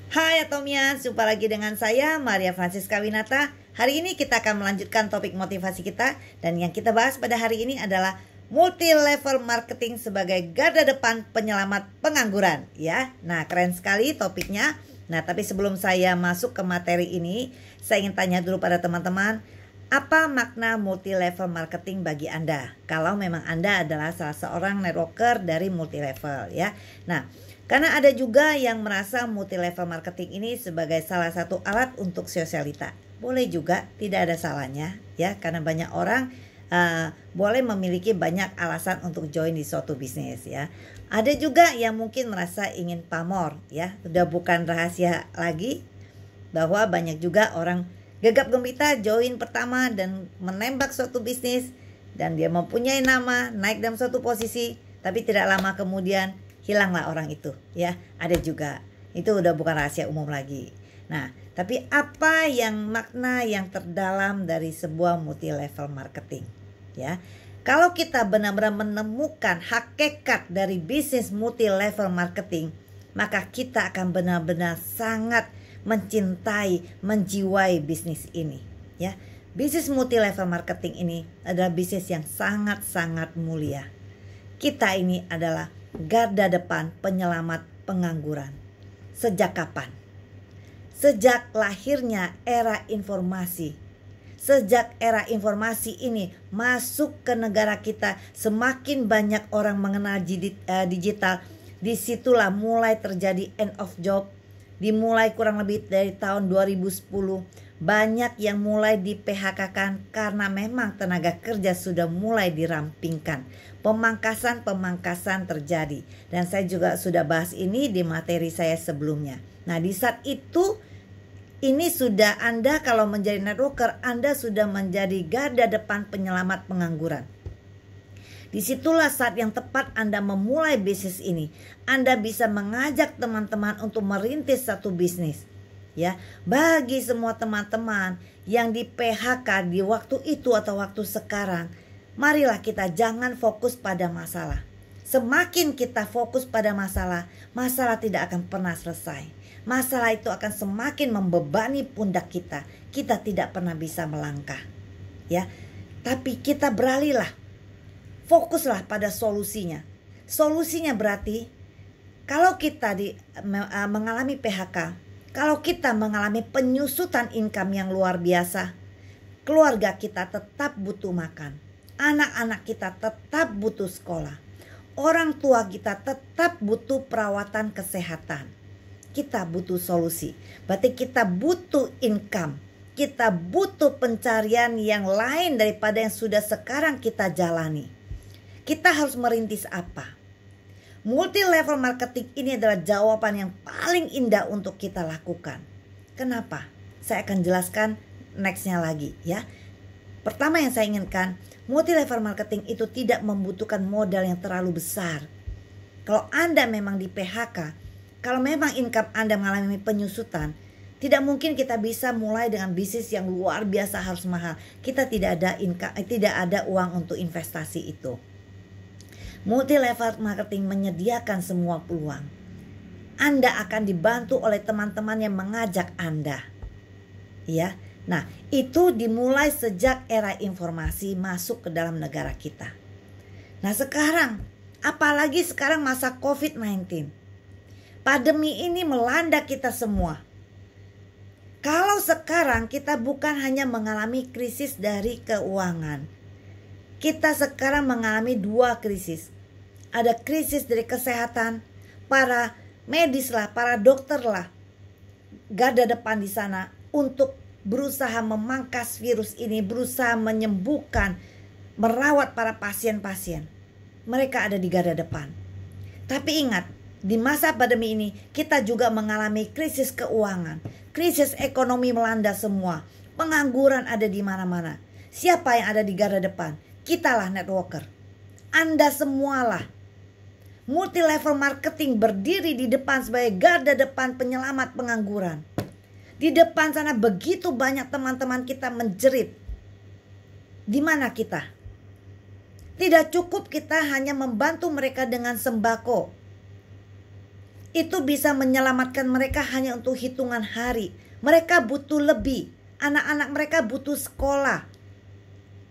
Hai Atomians, jumpa lagi dengan saya Maria Francisca Winata. Hari ini kita akan melanjutkan topik motivasi kita. Dan yang kita bahas pada hari ini adalah multi-level marketing sebagai garda depan penyelamat pengangguran, ya. Nah, keren sekali topiknya. Nah, tapi sebelum saya masuk ke materi ini, saya ingin tanya dulu pada teman-teman, apa makna multi-level marketing bagi Anda? Kalau memang Anda adalah salah seorang networker dari multi-level, ya. Nah, karena ada juga yang merasa multi-level marketing ini sebagai salah satu alat untuk sosialita. Boleh juga, tidak ada salahnya, ya. Karena banyak orang boleh memiliki banyak alasan untuk join di suatu bisnis, ya. Ada juga yang mungkin merasa ingin pamor, ya. Udah bukan rahasia lagi bahwa banyak juga orang gegap gempita join pertama dan menembak suatu bisnis, dan dia mempunyai nama, naik dalam suatu posisi, tapi tidak lama kemudian hilanglah orang itu, ya. Ada juga. Itu udah bukan rahasia umum lagi. Nah, tapi apa yang makna yang terdalam dari sebuah multi level marketing, ya? Kalau kita benar-benar menemukan hakikat dari bisnis multi level marketing, maka kita akan benar-benar sangat mencintai, menjiwai bisnis ini, ya. Bisnis multi level marketing ini adalah bisnis yang sangat-sangat mulia. Kita ini adalah garda depan penyelamat pengangguran. Sejak kapan? Sejak lahirnya era informasi. Sejak era informasi ini masuk ke negara kita, semakin banyak orang mengenal digital. Disitulah mulai terjadi end of job. Dimulai kurang lebih dari tahun 2010. Banyak yang mulai di PHK-kan karena memang tenaga kerja sudah mulai dirampingkan. Pemangkasan terjadi. Dan saya juga sudah bahas ini di materi saya sebelumnya. Nah, di saat itu ini sudah Anda kalau menjadi networker, Anda sudah menjadi garda depan penyelamat pengangguran. Disitulah saat yang tepat Anda memulai bisnis ini. Anda bisa mengajak teman-teman untuk merintis satu bisnis, ya. Bagi semua teman-teman yang di PHK di waktu itu atau waktu sekarang, marilah kita jangan fokus pada masalah. Semakin kita fokus pada masalah, masalah tidak akan pernah selesai. Masalah itu akan semakin membebani pundak kita. Kita tidak pernah bisa melangkah, ya. Tapi kita beralihlah, fokuslah pada solusinya. Solusinya berarti kalau kita mengalami PHK, kalau kita mengalami penyusutan income yang luar biasa, keluarga kita tetap butuh makan. Anak-anak kita tetap butuh sekolah. Orang tua kita tetap butuh perawatan kesehatan. Kita butuh solusi. Berarti kita butuh income. Kita butuh pencarian yang lain daripada yang sudah sekarang kita jalani. Kita harus merintis apa? Multi level marketing ini adalah jawaban yang paling indah untuk kita lakukan. Kenapa? Saya akan jelaskan nextnya lagi, ya. Pertama yang saya inginkan, multi level marketing itu tidak membutuhkan modal yang terlalu besar. Kalau Anda memang di PHK, kalau memang income Anda mengalami penyusutan, tidak mungkin kita bisa mulai dengan bisnis yang luar biasa harus mahal. Kita tidak ada income, tidak ada uang untuk investasi itu. Multi level marketing menyediakan semua peluang. Anda akan dibantu oleh teman-teman yang mengajak Anda, ya. Nah, itu dimulai sejak era informasi masuk ke dalam negara kita. Nah, sekarang, apalagi sekarang masa COVID-19. Pandemi ini melanda kita semua. Kalau sekarang kita bukan hanya mengalami krisis dari keuangan. Kita sekarang mengalami dua krisis. Ada krisis dari kesehatan, para medis lah, para dokter lah, garda depan di sana untuk berusaha memangkas virus ini, berusaha menyembuhkan, merawat para pasien-pasien. Mereka ada di garda depan. Tapi ingat, di masa pandemi ini kita juga mengalami krisis keuangan, krisis ekonomi melanda semua, pengangguran ada di mana-mana. Siapa yang ada di garda depan? Kitalah networker. Anda semualah. Multi level marketing berdiri di depan sebagai garda depan penyelamat pengangguran. Di depan sana begitu banyak teman-teman kita menjerit. Di mana kita? Tidak cukup kita hanya membantu mereka dengan sembako. itu bisa menyelamatkan mereka hanya untuk hitungan hari. Mereka butuh lebih. Anak-anak mereka butuh sekolah.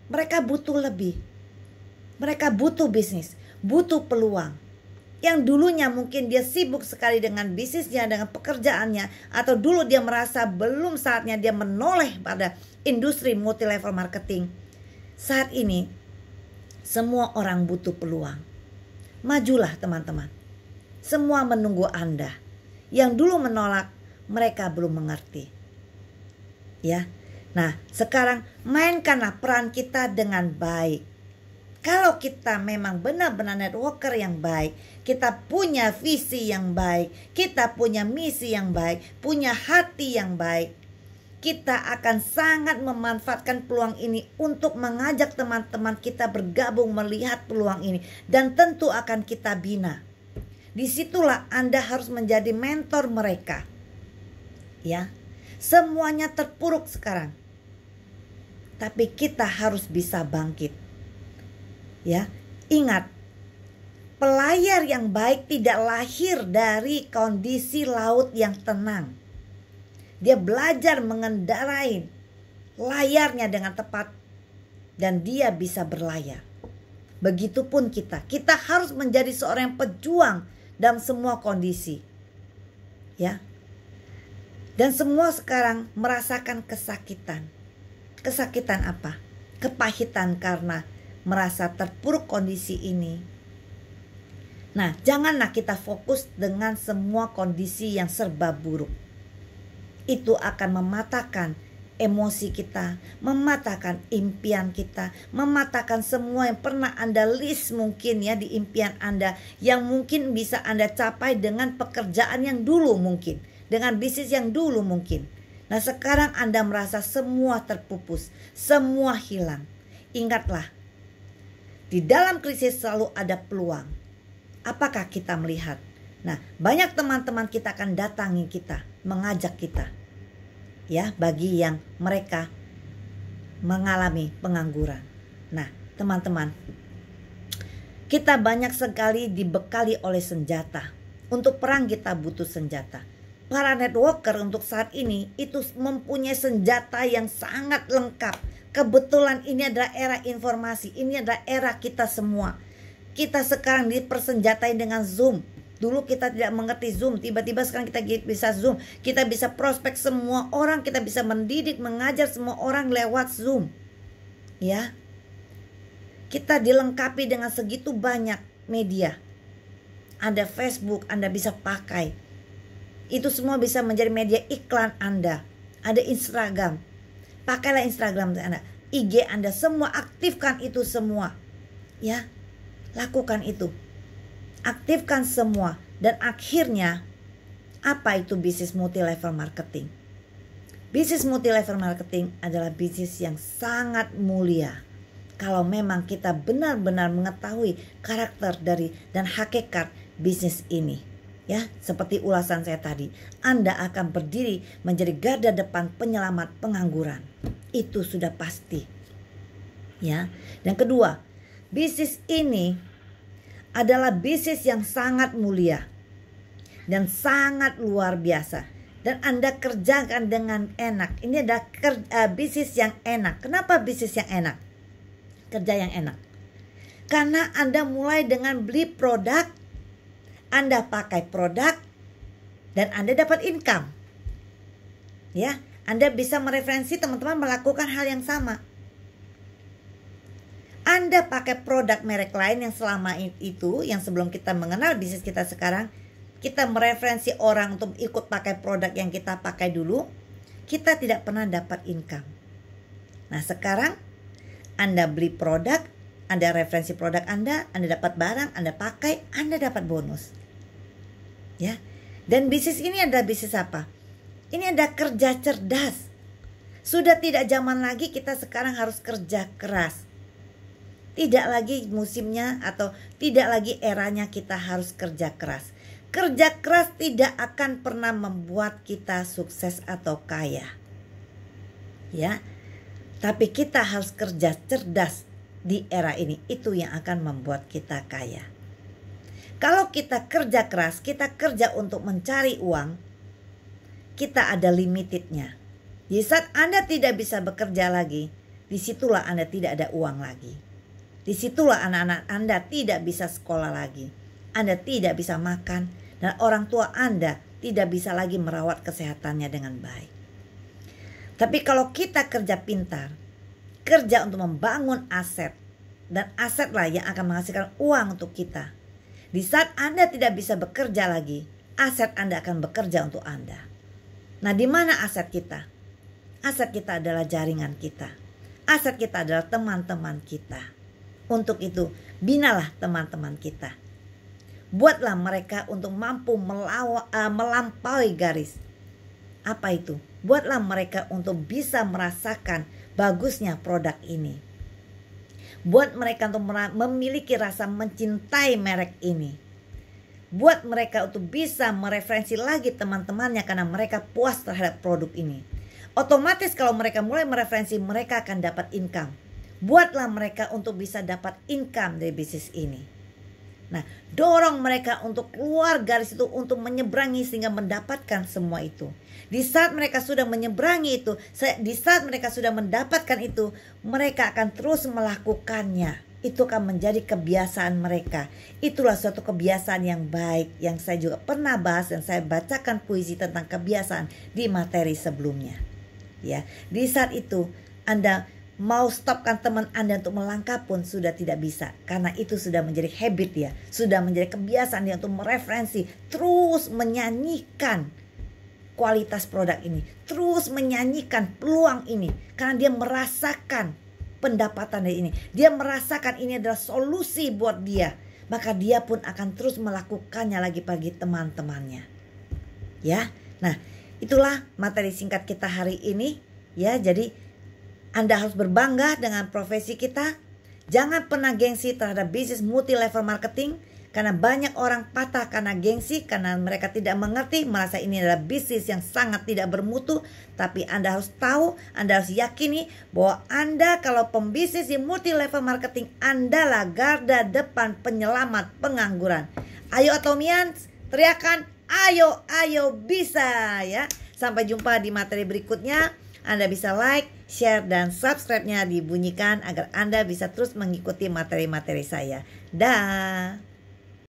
Mereka butuh lebih. Mereka butuh bisnis, butuh peluang. Yang dulunya mungkin dia sibuk sekali dengan bisnisnya, dengan pekerjaannya, atau dulu dia merasa belum saatnya dia menoleh pada industri multi level marketing. Saat ini semua orang butuh peluang. Majulah teman-teman. Semua menunggu Anda. Yang dulu menolak, mereka belum mengerti. Ya. Nah, sekarang mainkanlah peran kita dengan baik. Kalau kita memang benar-benar networker yang baik, kita punya visi yang baik, kita punya misi yang baik, punya hati yang baik, kita akan sangat memanfaatkan peluang ini untuk mengajak teman-teman kita bergabung melihat peluang ini, dan tentu akan kita bina. Disitulah Anda harus menjadi mentor mereka. Ya, semuanya terpuruk sekarang, tapi kita harus bisa bangkit. Ya, ingat, pelayar yang baik tidak lahir dari kondisi laut yang tenang. Dia belajar mengendarai layarnya dengan tepat dan dia bisa berlayar. Begitupun kita harus menjadi seorang pejuang dalam semua kondisi. Ya. Dan semua sekarang merasakan kesakitan. Kesakitan apa? Kepahitan karena merasa terpuruk kondisi ini. Nah, janganlah kita fokus dengan semua kondisi yang serba buruk. Itu akan mematahkan emosi kita, mematahkan impian kita, mematahkan semua yang pernah Anda list mungkin ya di impian Anda, yang mungkin bisa Anda capai dengan pekerjaan yang dulu mungkin, dengan bisnis yang dulu mungkin. Nah, sekarang Anda merasa semua terpupus, semua hilang. Ingatlah, di dalam krisis selalu ada peluang. Apakah kita melihat? Nah, banyak teman-teman kita akan datangi kita, mengajak kita. Ya, bagi yang mereka mengalami pengangguran. Nah, teman-teman, kita banyak sekali dibekali oleh senjata. Untuk perang kita butuh senjata. Para networker untuk saat ini itu mempunyai senjata yang sangat lengkap. Kebetulan ini adalah era informasi, ini adalah era kita semua. Kita sekarang dipersenjatai dengan Zoom. Dulu kita tidak mengerti Zoom, tiba-tiba sekarang kita bisa Zoom. Kita bisa prospek semua orang, kita bisa mendidik, mengajar semua orang lewat Zoom. Ya. Kita dilengkapi dengan segitu banyak media. Ada Facebook, Anda bisa pakai. Itu semua bisa menjadi media iklan Anda. Ada Instagram. Pakailah Instagram Anda, IG Anda, semua aktifkan itu semua. Ya. Lakukan itu. Aktifkan semua. Dan akhirnya, apa itu bisnis multi level marketing? Bisnis multi level marketing adalah bisnis yang sangat mulia. Kalau memang kita benar-benar mengetahui karakter dari dan hakikat bisnis ini. Ya, seperti ulasan saya tadi, Anda akan berdiri menjadi garda depan penyelamat pengangguran. Itu sudah pasti. Ya. Dan kedua, bisnis ini adalah bisnis yang sangat mulia dan sangat luar biasa, dan Anda kerjakan dengan enak. Ini adalah bisnis yang enak. Kenapa bisnis yang enak? Kerja yang enak karena Anda mulai dengan beli produk, Anda pakai produk, dan Anda dapat income. Ya, Anda bisa mereferensi teman-teman melakukan hal yang sama. Anda pakai produk merek lain yang selama itu, yang sebelum kita mengenal bisnis kita sekarang, kita mereferensi orang untuk ikut pakai produk yang kita pakai dulu, kita tidak pernah dapat income. Nah, sekarang Anda beli produk, Anda referensi produk Anda dapat barang, Anda pakai, Anda dapat bonus. Ya. Dan bisnis ini adalah bisnis apa? Ini ada kerja cerdas. Sudah tidak zaman lagi kita sekarang harus kerja keras. Tidak lagi musimnya atau tidak lagi eranya kita harus kerja keras. Kerja keras tidak akan pernah membuat kita sukses atau kaya. Ya. Tapi kita harus kerja cerdas di era ini. Itu yang akan membuat kita kaya. Kalau kita kerja keras, kita kerja untuk mencari uang, kita ada limitednya. Di saat Anda tidak bisa bekerja lagi, disitulah Anda tidak ada uang lagi. Disitulah anak-anak Anda tidak bisa sekolah lagi. Anda tidak bisa makan, dan orang tua Anda tidak bisa lagi merawat kesehatannya dengan baik. Tapi kalau kita kerja pintar, kerja untuk membangun aset, dan asetlah yang akan menghasilkan uang untuk kita. Di saat Anda tidak bisa bekerja lagi, aset Anda akan bekerja untuk Anda. Nah, di mana aset kita? Aset kita adalah jaringan kita. Aset kita adalah teman-teman kita. Untuk itu, binalah teman-teman kita. Buatlah mereka untuk mampu melampaui garis. Apa itu? Buatlah mereka untuk bisa merasakan bagusnya produk ini. Buat mereka untuk memiliki rasa mencintai merek ini. Buat mereka untuk bisa mereferensi lagi teman-temannya karena mereka puas terhadap produk ini. Otomatis kalau mereka mulai mereferensi, mereka akan dapat income. Buatlah mereka untuk bisa dapat income dari bisnis ini. Nah, dorong mereka untuk keluar garis itu, untuk menyeberangi sehingga mendapatkan semua itu. Di saat mereka sudah menyeberangi itu, di saat mereka sudah mendapatkan itu, mereka akan terus melakukannya. Itu akan menjadi kebiasaan mereka. Itulah suatu kebiasaan yang baik yang saya juga pernah bahas dan saya bacakan puisi tentang kebiasaan di materi sebelumnya. Ya, di saat itu Anda mau stopkan teman Anda untuk melangkah pun sudah tidak bisa. Karena itu sudah menjadi habit dia. Sudah menjadi kebiasaan dia untuk mereferensi. Terus menyanyikan kualitas produk ini. Terus menyanyikan peluang ini. Karena dia merasakan pendapatan dari ini. Dia merasakan ini adalah solusi buat dia. Maka dia pun akan terus melakukannya lagi bagi teman-temannya. Ya, nah itulah materi singkat kita hari ini. Ya, jadi Anda harus berbangga dengan profesi kita. Jangan pernah gengsi terhadap bisnis multi level marketing. Karena banyak orang patah karena gengsi. Karena mereka tidak mengerti. Merasa ini adalah bisnis yang sangat tidak bermutu. Tapi Anda harus tahu. Anda harus yakini bahwa Anda kalau pembisnis di multi level marketing, Anda lah garda depan penyelamat pengangguran. Ayo Atomians, teriakan ayo, ayo bisa ya. Sampai jumpa di materi berikutnya. Anda bisa like, share, dan subscribe-nya dibunyikan agar Anda bisa terus mengikuti materi-materi saya. Dah.